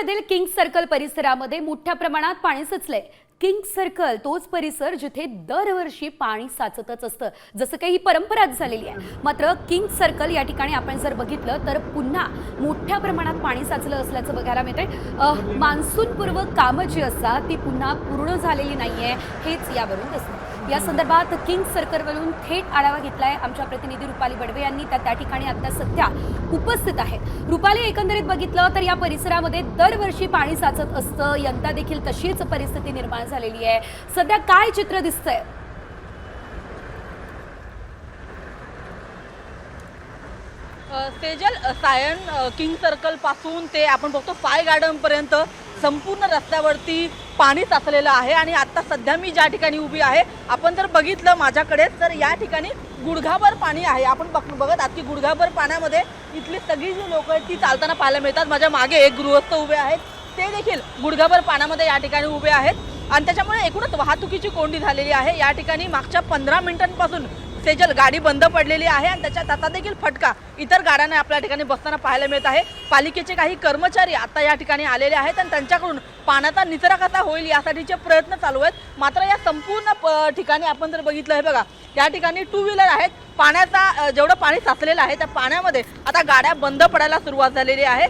पुण्यामधील king circle परिसरामध्ये मोठ्या प्रमाणात पाणी साचलंय। किंग सर्कल तोच परिसर जिथे दरवर्षी पाणी साचतच असतं, जसं काही ही परंपराच झालेली आहे। मात्र किंग सर्कल या ठिकाणी आपण जर बघितलं तर पुन्हा मोठ्या प्रमाणात पाणी साचलं असल्याचं बघायला मिळतंय। मान्सून पूर्व कामं जी असतात ती पुन्हा पूर्ण झालेली नाहीये, हेच यावरून दिसतं। या संदर्भात किंग सर्कलवरून थेट आढावा घेतलाय आमच्या प्रतिनिधी रुपाली बडवे यांनी। त्या ठिकाणी आता सध्या उपस्थित आहेत। रुपाली, एकंदरीत बघितलं तर या परिसरामध्ये दरवर्षी पाणी साचत असतं, यंदा देखील तशीच परिस्थिती निर्माण झालेली आहे। सध्या काय चित्र दिसतंय? सेजल, सायन किंग सर्कल पासून ते आपण बघतो फाय गार्डन पर्यंत संपूर्ण रस्त्यावरती पाणी साचलेलं आहे। आणि आता सध्या मी ज्या ठिकाणी उभी आहे, आपण जर बघितलं माझ्याकडे तर या ठिकाणी गुडघाभर पाणी आहे। आपण बघत आहात की गुडघाभर पाण्यामध्ये इथली सगळी जी लोक आहेत ती चालताना पाहायला मिळतात। माझ्या मागे एक गृहस्थ उभे आहेत, ते देखील गुडघाभर पाण्यामध्ये या ठिकाणी उभे आहेत। आणि त्याच्यामुळे एकूणच वाहतुकीची कोंडी झालेली आहे। या ठिकाणी मागच्या 15 मिनिटांपासून सेजल गाडी बंद पडलेली आहे आणि त्याचा देखील फटका इतर गाड्यांना आपल्या ठिकाणी बसताना पाहायला मिळत आहे। पालिकेचे काही कर्मचारी आता या ठिकाणी आलेले आहेत आणि त्यांच्याकडून पाण्याचा निचरा कसा होईल यासाठीचे प्रयत्न चालू आहेत। मात्र या संपूर्ण ठिकाणी आपण जर बघितलं, हे बघा, या ठिकाणी टू व्हीलर आहेत। पाण्याचा जेवढं पाणी साचलेलं आहे त्या पाण्यामध्ये आता गाड्या बंद पडायला सुरुवात झालेली आहे।